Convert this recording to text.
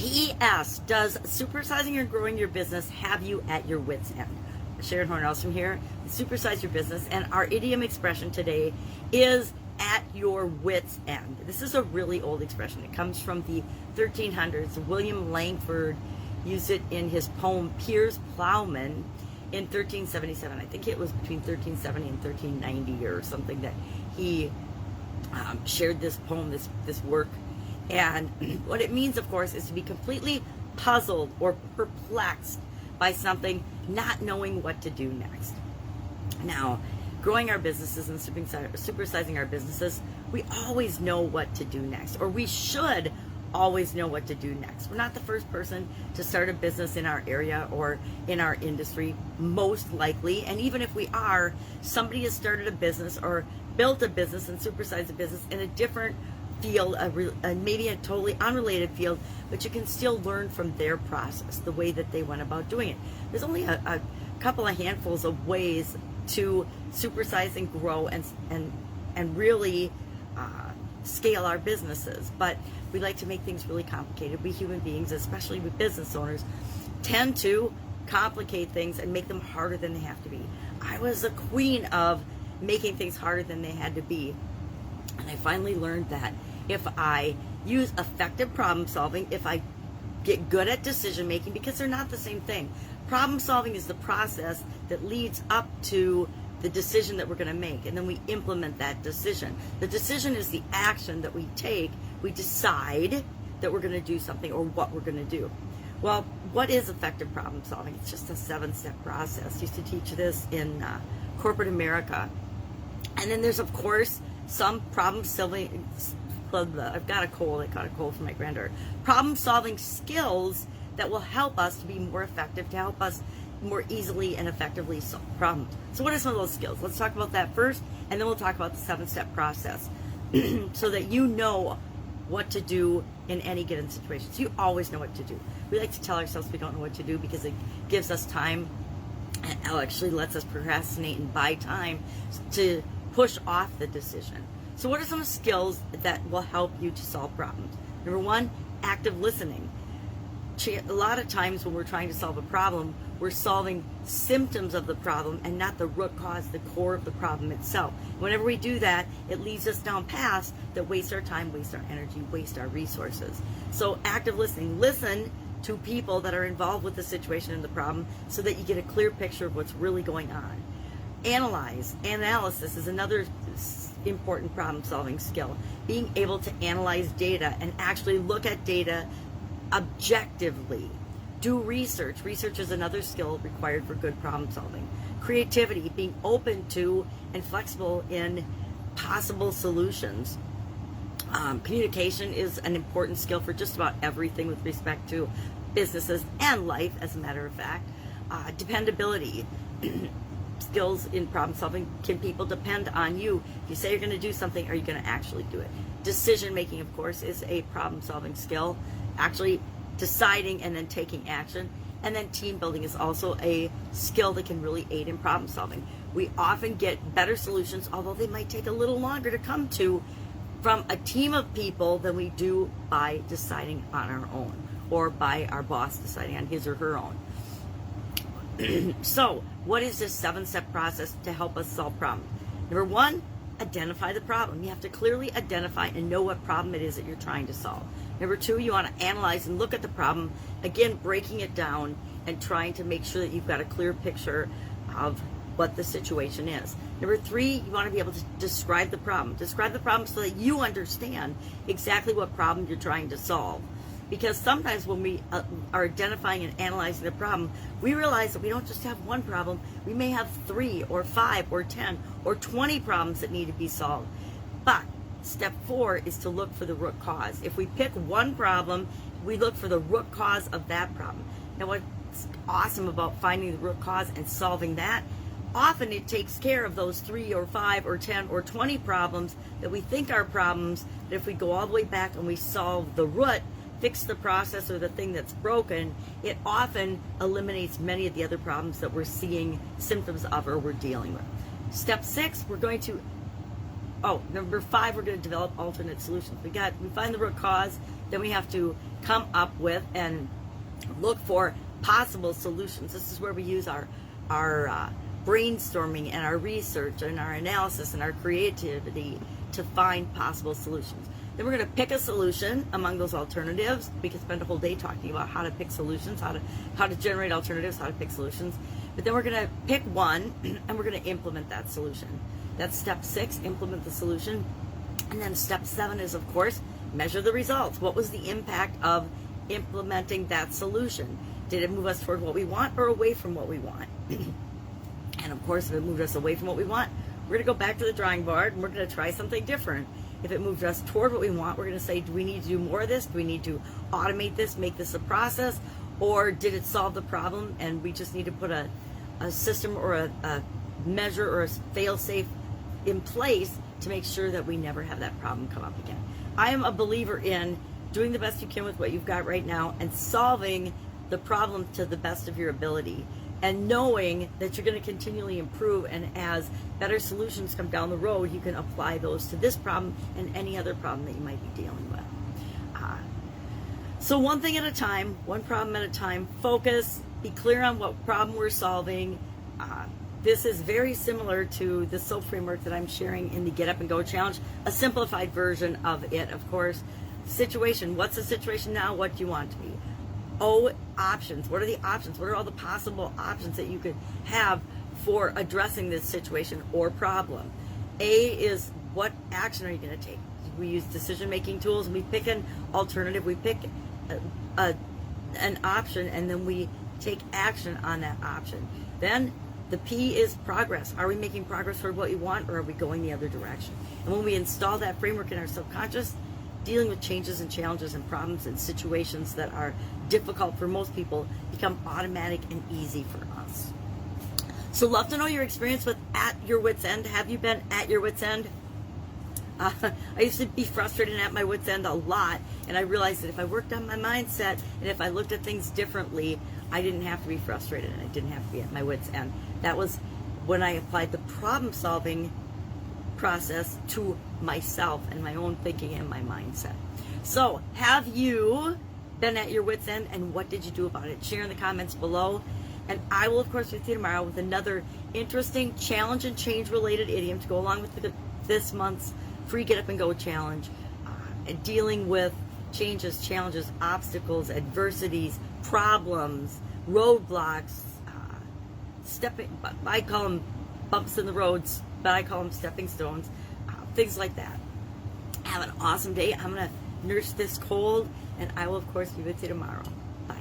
P.S. Does supersizing or growing your business have you at your wits' end? Sharon Horne-Ellstrom here, Supersize Your Business, and our idiom expression today is at your wits' end. This is a really old expression. It comes from the 1300s. William Langford used it in his poem Piers Plowman in 1377. I think it was between 1370 and 1390 or something that he shared this poem, this work. And what it means, of course, is to be completely puzzled or perplexed by something, not knowing what to do next. Now, growing our businesses and supersizing our businesses, we always know what to do next, or we should always know what to do next. We're not the first person to start a business in our area or in our industry, most likely. And even if we are, somebody has started a business or built a business and supersized a business in a different field, maybe a totally unrelated field, but you can still learn from their process, the way that they went about doing it. There's only a couple of handfuls of ways to supersize and grow and really scale our businesses, but we like to make things really complicated. We human beings, especially with business owners, tend to complicate things and make them harder than they have to be. I was a queen of making things harder than they had to be, and I finally learned that if I use effective problem solving, if I get good at decision making, because they're not the same thing. Problem solving is the process that leads up to the decision that we're going to make, and then we implement that decision. The decision is the action that we take. We decide that we're going to do something or what we're going to do. Well, what is effective problem solving? It's just a 7-step process. I used to teach this in corporate America. And then there's, of course, some problem solving, I've got a cold, I caught a cold from my granddaughter. Problem solving skills that will help us to be more effective, to help us more easily and effectively solve problems. So what are some of those skills? Let's talk about that first, and then we'll talk about the 7-step process so that you know what to do in any given situation. So you always know what to do. We like to tell ourselves we don't know what to do because it gives us time and actually lets us procrastinate and buy time to push off the decision. So what are some skills that will help you to solve problems? Number one, active listening. A lot of times when we're trying to solve a problem, we're solving symptoms of the problem and not the root cause, the core of the problem itself. Whenever we do that, it leads us down paths that waste our time, waste our energy, waste our resources. So active listening. Listen to people that are involved with the situation and the problem so that you get a clear picture of what's really going on. Analyze. Analysis is another important problem-solving skill. Being able to analyze data and actually look at data objectively. Do research. Research is another skill required for good problem solving. Creativity, being open to and flexible in possible solutions. Communication is an important skill for just about everything with respect to businesses and life, as a matter of fact. Dependability. Skills in problem solving. Can people depend on you? If you say you're going to do something, are you going to actually do it? Decision making, of course, is a problem solving skill. Actually deciding and then taking action. And then team building is also a skill that can really aid in problem solving. We often get better solutions, although they might take a little longer to come to, from a team of people than we do by deciding on our own, or by our boss deciding on his or her own. So, what is this 7-step process to help us solve problems? Number one, identify the problem. You have to clearly identify and know what problem it is that you're trying to solve. Number two, you want to analyze and look at the problem, again, breaking it down and trying to make sure that you've got a clear picture of what the situation is. Number three, you want to be able to describe the problem. Describe the problem so that you understand exactly what problem you're trying to solve. Because sometimes when we are identifying and analyzing the problem, we realize that we don't just have one problem. We may have 3 or 5 or 10 or 20 problems that need to be solved. But step 4 is to look for the root cause. If we pick one problem, we look for the root cause of that problem. Now, what's awesome about finding the root cause and solving that, often it takes care of those 3 or 5 or 10 or 20 problems that we think are problems, that if we go all the way back and we solve the root, fix the process or the thing that's broken, it often eliminates many of the other problems that we're seeing symptoms of or we're dealing with. Step 6, we're going to, number 5, we're going to develop alternate solutions. We find the root cause, then we have to come up with and look for possible solutions. This is where we use our brainstorming and our research and our analysis and our creativity to find possible solutions. Then we're going to pick a solution among those alternatives. We could spend a whole day talking about how to pick solutions, how to generate alternatives, how to pick solutions. But then we're going to pick one and we're going to implement that solution. That's step 6, implement the solution. And then step 7 is, of course, measure the results. What was the impact of implementing that solution? Did it move us toward what we want or away from what we want? And of course, if it moved us away from what we want, we're going to go back to the drawing board and we're going to try something different. If it moved us toward what we want, we're going to say, do we need to do more of this? Do we need to automate this, make this a process? Or did it solve the problem and we just need to put a system or a measure or a fail-safe in place to make sure that we never have that problem come up again? I am a believer in doing the best you can with what you've got right now and solving the problem to the best of your ability, and knowing that you're going to continually improve, and as better solutions come down the road, you can apply those to this problem and any other problem that you might be dealing with. So one thing at a time, one problem at a time, focus, be clear on what problem we're solving. This is very similar to the SOAP framework that I'm sharing in the Get Up and Go Challenge, a simplified version of it, of course. Situation, what's the situation now? What do you want to be? O, options. What are the options? What are all the possible options that you could have for addressing this situation or problem? A is, what action are you going to take? We use decision-making tools. We pick an alternative. We pick an option, and then we take action on that option. Then the P is progress. Are we making progress toward what we want, or are we going the other direction? And when we install that framework in our subconscious, dealing with changes and challenges and problems and situations that are difficult for most people become automatic and easy for us. So love to know your experience with At Your Wits End. Have you been at your wits end? I used to be frustrated and at my wits end a lot, and I realized that if I worked on my mindset and if I looked at things differently, I didn't have to be frustrated and I didn't have to be at my wits end. That was when I applied the problem solving process to myself and my own thinking and my mindset. So have you been at your wits end, and what did you do about it? Share in the comments below, and I will of course be with you tomorrow with another interesting challenge and change related idiom to go along with this month's free Get Up and Go challenge, dealing with changes, challenges, obstacles, adversities, problems, roadblocks, I call them bumps in the roads, but I call them stepping stones, things like that. Have an awesome day. I'm going to nurse this cold, and I will, of course, be with you tomorrow. Bye.